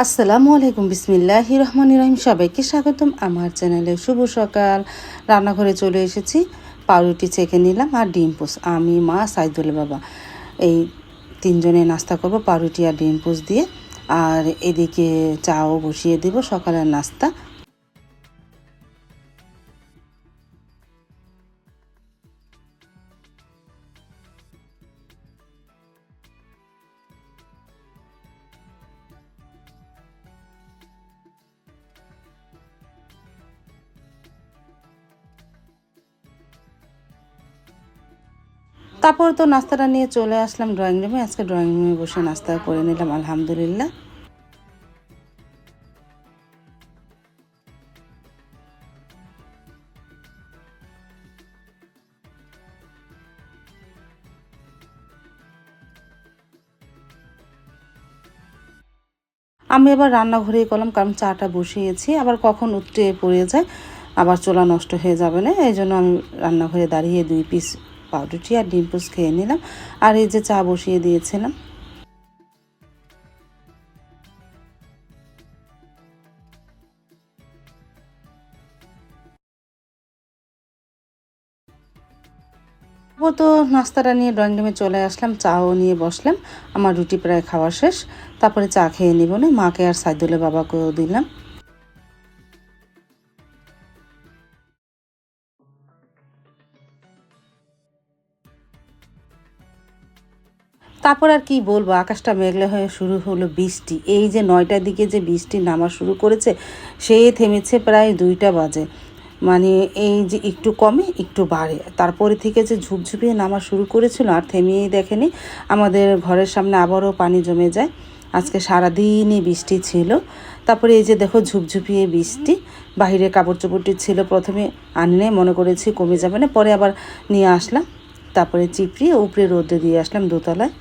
আসসালামু আলাইকুম, বিসমিল্লাহির রহমানির রহিম। সবাইকে স্বাগতম আমার চ্যানেলে। শুভ সকাল। রান্নাঘরে চলে এসেছি। পাউরুটি ছেঁকে নিলাম আর ডিম পোস্ট। আমি, মা, সাইদুল বাবা এই তিনজনে নাস্তা করব পাউরুটি আর ডিম পোস্ট দিয়ে। আর এদিকে চাও বসিয়ে দেব, সকালের নাস্তা। তারপর তো নাস্তাটা নিয়ে চলে আসলাম ড্রয়িং রুমে। আজকে ড্রয়িং রুমে বসে নাস্তা করে নিলাম, আলহামদুলিল্লাহ। আমি এবার রান্নাঘরেই করলাম, কারণ চাটা বসিয়েছি, আবার কখন উতরে পড়ে যায়, আবার চুলা নষ্ট হয়ে যাবে না। এই জন্য আমি রান্নাঘরে দাঁড়িয়ে 2 পিস পাউরুটি আর ডিম পোস্ট খেয়ে নিলাম। আর এই যে চা বসিয়ে দিয়েছিলাম। ও তো নাস্তাটা নিয়ে ড্রয়িং রুমে চলে আসলাম, চাও নিয়ে বসলাম। আমার রুটি প্রায় খাওয়া শেষ। তারপরে চা খেয়ে নিব না, মাকে আর সাইদুলের বাবাকেও দিলাম। তারপর আর কি বলবো, আকাশটা মেঘলা হয়ে শুরু হলো বৃষ্টি। এই যে 9টার দিকে যে বৃষ্টি নামা শুরু করেছে, সে থেমেছে প্রায় 2টা বাজে। মানে এই যে একটু কমে একটু বাড়ে, তারপরে থেকে যে ঝুপঝুপিয়ে নামা শুরু করেছিল আর থেমেই দেখেনি। আমাদের ঘরের সামনে আবারও পানি জমে যায়। আজকে সারাদিনই বৃষ্টি ছিল। তারপরে এই যে দেখো ঝুপঝুপিয়ে বৃষ্টি। বাহিরে কাপড় চোপড়টি ছিল, প্রথমে আনলে মনে করেছি কমে যাবে না, পরে আবার নিয়ে আসলাম। তারপরে চিপড়িয়ে উপরে রোদে দিয়ে আসলাম দোতলায়।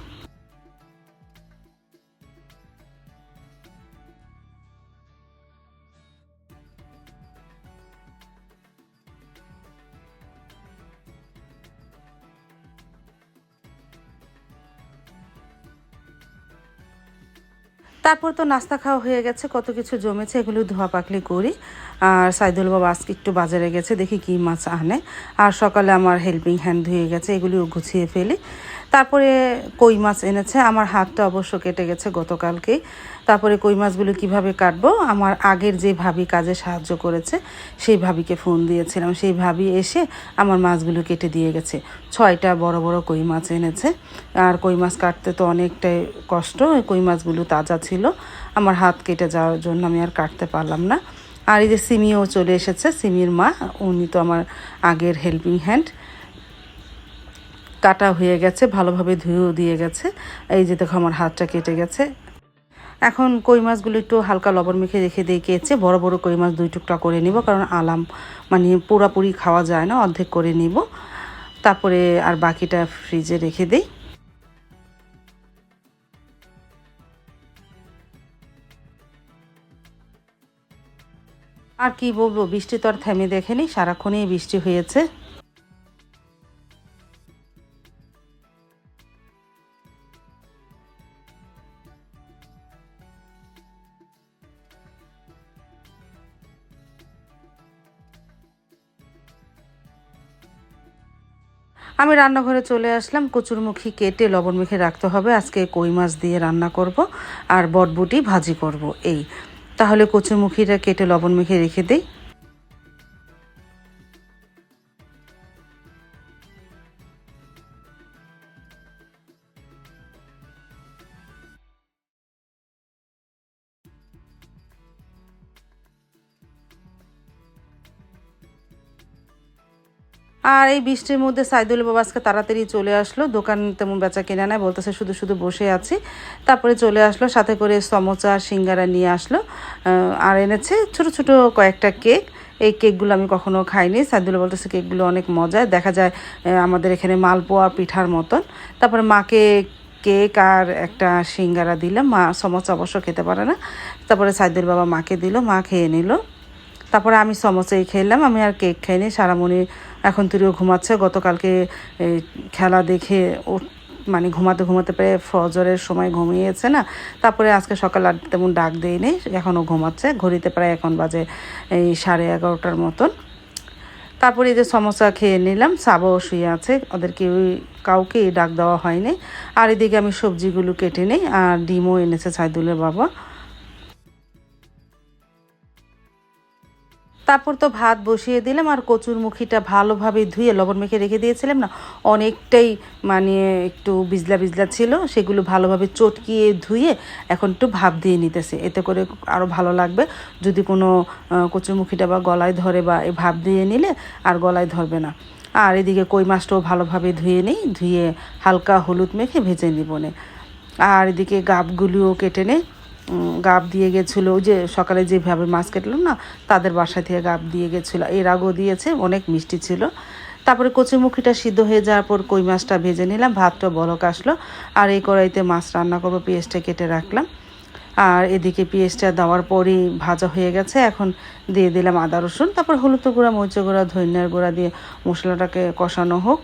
তারপর তো নাস্তা খাওয়া হয়ে গেছে, কত কিছু জমেছে, এগুলো ধোয়া পাকলি করি। আর সাইদুল বাবা আজকে একটু বাজারে গেছে, দেখি কী মাছ আনে। আর সকালে আমার হেল্পিং হ্যান্ড ধুয়ে গেছে, এগুলিও গুছিয়ে ফেলি। তারপরে কই মাছ এনেছে, আমার হাতটা অবশ্য কেটে গেছে গতকালকেই। তারপরে কই মাছগুলো কিভাবে কাটবো, আমার আগের যে ভাবি কাজে সাহায্য করেছে সেই ভাবিকে ফোন দিয়েছিলাম, সেই ভাবি এসে আমার মাছগুলো কেটে দিয়ে গেছে। 6টা বড় বড় কই মাছ এনেছে। আর কই মাছ কাটতে তো অনেকটাই কষ্ট, ওই কই মাছগুলো তাজা ছিল। আমার হাত কেটে যাওয়ার জন্য আমি আর কাটতে পারলাম না। আর এই যে সিমিও চলে এসেছে, সিমির মা, উনি তো আমার আগের হেল্পিং হ্যান্ড। কাটা হয়ে গেছে, ভালোভাবে ধুয়েও দিয়ে গেছে। এই যে দেখো আমার হাতটা কেটে গেছে। এখন কই মাছগুলো একটু হালকা লবণ মেখে রেখে দিয়ে কেচে বড় বড় কই মাছ 2 টুকরা করে নিব, কারণ আলাম মানে পুরাপুরি খাওয়া যায় না, অর্ধেক করে নিব। তারপরে আর বাকিটা ফ্রিজে রেখে দিই। আর কি বলবো, বৃষ্টি তো আর থেমে দেখেনি, সারাক্ষণই বৃষ্টি হয়েছে। আমি রান্নাঘরে চলে আসলাম, কচুরমুখী কেটে লবণ মেখে রাখতে হবে। আজকে কই মাছ দিয়ে রান্না করব আর বটবটি ভাজি করব। এই তাহলে কচুরমুখীটা কেটে লবণ মেখে রেখে দিই। আর এই বৃষ্টির মধ্যে সাইদুল বাবা আজকে তাড়াতাড়ি চলে আসলো, দোকান তেমন বেচা কেনা নাই, বলতেছে শুধু শুধু বসে আছি। তারপরে চলে আসলো, সাথে করে সমোসা সিঙ্গারা নিয়ে আসলো। আর এনেছে ছোট ছোট কয়েকটা কেক। এই কেকগুলো আমি কখনো খাইনি। সাইদুল বলতেছে কেকগুলো অনেক মজার, দেখা যায় আমাদের এখানে মালপোয়া পিঠার মতন। তারপরে মাকে কেক আর একটা সিঙ্গারা দিলাম, মা সমোসা অবশ্য খেতে পারে না। তারপরে সাইদুল বাবা মাকে দিল, মা খেয়ে নিল। তারপরে আমি সমোসাই খেলাম, আমি আর কেক খাইনি। সারামণি এখন তুইও ঘুমাচ্ছে, গতকালকে এই খেলা দেখে মানে ঘুমাতে ঘুমাতে প্রায় ফজরের সময় ঘুমিয়েছে না। তারপরে আজকে সকাল আর তেমন ডাক দেয়নি, এখনও ঘুমাচ্ছে। ঘড়িতে প্রায় এখন বাজে এই 11:30টার মতন। তারপরে এই যে সমোসা খেয়ে নিলাম, সাবাও শুয়ে আছে, ওদেরকে কাউকেই ডাক দেওয়া হয়নি। আর এদিকে আমি সবজিগুলো কেটে নিই, আর ডিমও এনেছে সাইদুলের বাবা। তারপর তো ভাত বসিয়ে দিলাম, আর কচুর মুখিটা ভালোভাবে ধুয়ে লবণ মেখে রেখে দিয়েছিলাম না, অনেকটাই মানে একটু বিজলা বিজলা ছিল, সেগুলো ভালোভাবে চটকিয়ে ধুয়ে এখন একটু ভাপ দিয়ে নিতেছে, এতে করে আরও ভালো লাগবে। যদি কোনো কচুর মুখিটা বা গলায় ধরে বা এই ভাপ দিয়ে নিলে আর গলায় ধরবে না। আর এদিকে কই মাছটাও ভালোভাবে ধুয়ে নিই, ধুয়ে হালকা হলুদ মেখে ভেজে নিব নে। আর এদিকে গাবগুলিও কেটে নেই। গাব দিয়ে গেছিলো, ওই যে সকালে যেভাবে মাছ কাটলাম না, তাদের বাসা থেকে গাব দিয়ে গেছিলো, এর আগেও দিয়েছে, অনেক মিষ্টি ছিল। তারপরে কচুরমুখিটা সিদ্ধ হয়ে যাওয়ার পর কই মাছটা ভেজে নিলাম, ভাতটা বলক আসলো। আর এই কড়াইতে মাছ রান্না করবো, পেঁয়াজটা কেটে রাখলাম। আর এদিকে পেঁয়াজটা দেওয়ার পরই ভাজা হয়ে গেছে, এখন দিয়ে দিলাম আদা রসুন, তারপর হলুদ গুঁড়া, মরিচ গুঁড়া, ধনিয়ার গুঁড়া দিয়ে মশলাটাকে কষানো হোক।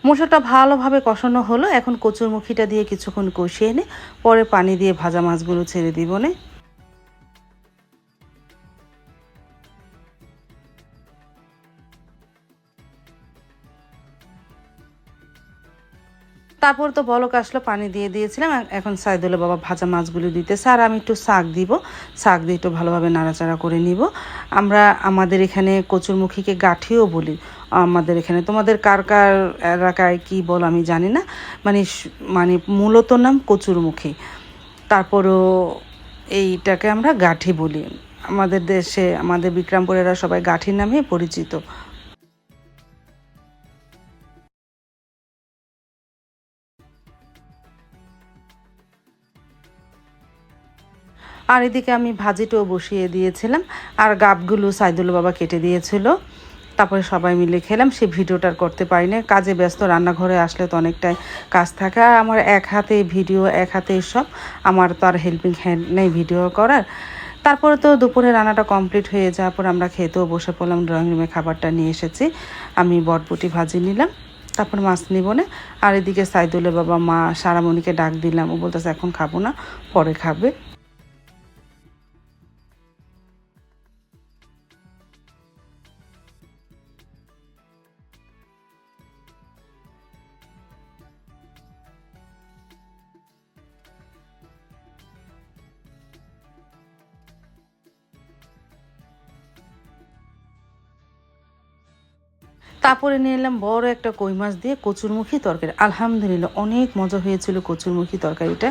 মশলাটা ভালোভাবে কষানো হলো, এখন কচুরমুখিটা দিয়ে কিছুক্ষণ কষিয়ে নিয়ে পরে পানি দিয়ে ভাজা মাছগুলো ছেড়ে দিব নে। তারপর তো বলক আসলো, পানি দিয়ে দিয়েছিলাম। এখন সাইদুলের বাবা ভাজা মাছগুলো দিতেছে, আর আমি একটু শাক দিব, শাক দিয়ে একটু ভালোভাবে নাড়াচাড়া করে নিব। আমরা আমাদের এখানে কচুরমুখীকে গাঠিও বলি, আমাদের এখানে। তোমাদের কার কার এলাকায় কী বল আমি জানি না, মানে মানে মূলত নাম কচুরমুখী। তারপরও এইটাকে আমরা গাঠি বলি। আমাদের দেশে, আমাদের বিক্রমপুরেরা সবাই গাঠির নামে পরিচিত। আর এদিকে আমি ভাজিটাও বসিয়ে দিয়েছিলাম, আর গাবগুলো সাইদুল বাবা কেটে দিয়েছিল। তারপরে সবাই মিলে খেলাম। সেই ভিডিওটার করতে পারি না, কাজে ব্যস্ত। রান্নাঘরে আসলে তো অনেকটাই কাজ থাকে, আর আমার এক হাতে ভিডিও, এক হাতে সব, আমার তো আর হেল্পিং হ্যান্ড নেই ভিডিও করার। তারপরে তো দুপুরে রান্নাটা কমপ্লিট হয়ে যাওয়ার পর আমরা খেতেও বসে পড়লাম। ড্রয়িং রুমে খাবারটা নিয়ে এসেছি, আমি বটবটি ভাজি নিলাম, তারপর মাছ নিব না। আর এদিকে সাইদুলের বাবা মা সারামণিকে ডাক দিলাম, ও বলতেছে এখন খাবো না, পরে খাবে। তারপরে নিয়ে এলাম বড় একটা কই মাছ দিয়ে কচুরমুখী তরকারি। আলহামদুলিল্লাহ অনেক মজা হয়েছিল কচুরমুখী তরকারিটা।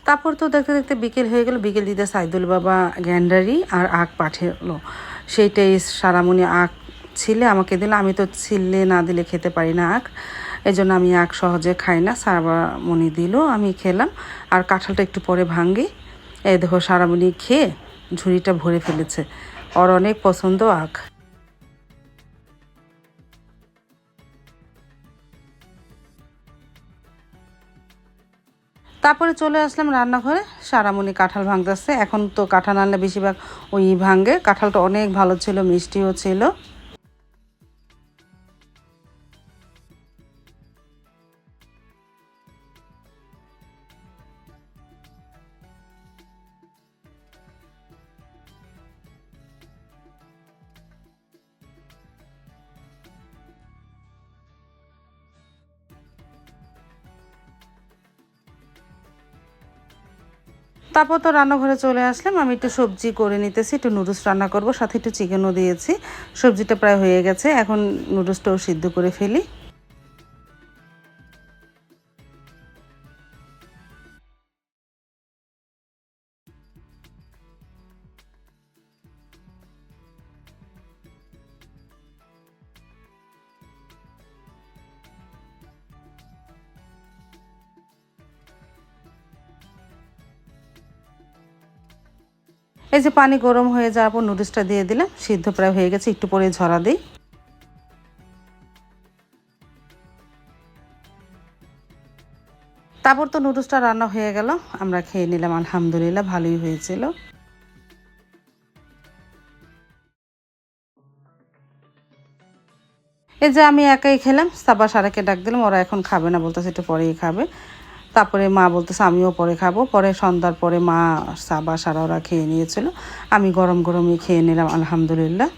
তারপর তো দেখতে দেখতে বিকেল হয়ে গেল। বিকেল দিতে সাইদুল বাবা গ্যান্ডারি আর আখ পাঠালো, সেইটাই সারামণি আখ ছিলে আমাকে দিল। আমি তো ছিলে না দিলে খেতে পারি না আখ, এই জন্য আমি আখ সহজে খাই না। সারামণি দিল, আমি খেলাম। আর কাঁঠালটা একটু পরে ভাঙ্গি। এই দেখো সারামণি খেয়ে ঝুড়িটা ভরে ফেলেছে, ওর অনেক পছন্দ আখ। তারপরে চলে আসলাম রান্নাঘরে। সারামণি কাঁঠাল ভাঙতেছে। এখন তো কাঁঠাল আনলে বেশিরভাগ ওই ভাঙে। কাঁঠালটা অনেক ভালো ছিল, মিষ্টিও ছিল। তারপর তো রান্নাঘরে চলে আসলাম। আমি একটু সবজি করে নিতেছি, একটু নুডলস রান্না করব, সাথে একটু চিকেনও দিয়েছি। সবজিটা প্রায় হয়ে গেছে, এখন নুডলসটাও সিদ্ধ করে ফেলি। এই যে পানি গরম হয়ে যাওয়ার পর নুডলসটা দিয়ে দিলাম, সিদ্ধ প্রায় হয়ে গেছে, একটু পরে ঝরা দিই। তারপর তো নুডলসটা রান্না হয়ে গেল, আমরা খেয়ে নিলাম, আলহামদুলিল্লাহ ভালোই হয়েছিল। এই যে আমি একাই খেলাম, সাবা সারাকে ডাক দিলাম, ওরা এখন খাবে না, বলতেছে একটু পরেই খাবে। তারপরে মা বলতেছে আমিও পরে খাবো। পরে সন্ধ্যার পরে মা, সাবা, সারা ওরা খেয়ে নিয়েছিল, আমি গরম গরমই খেয়ে নিলাম, আলহামদুলিল্লাহ।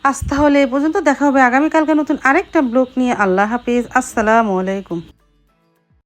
আজ তাহলে এই পর্যন্ত, দেখা হবে আগামীকালকে নতুন আরেকটা ব্লগ নিয়ে। আল্লাহ হাফিজ, আসসালামু আলাইকুম।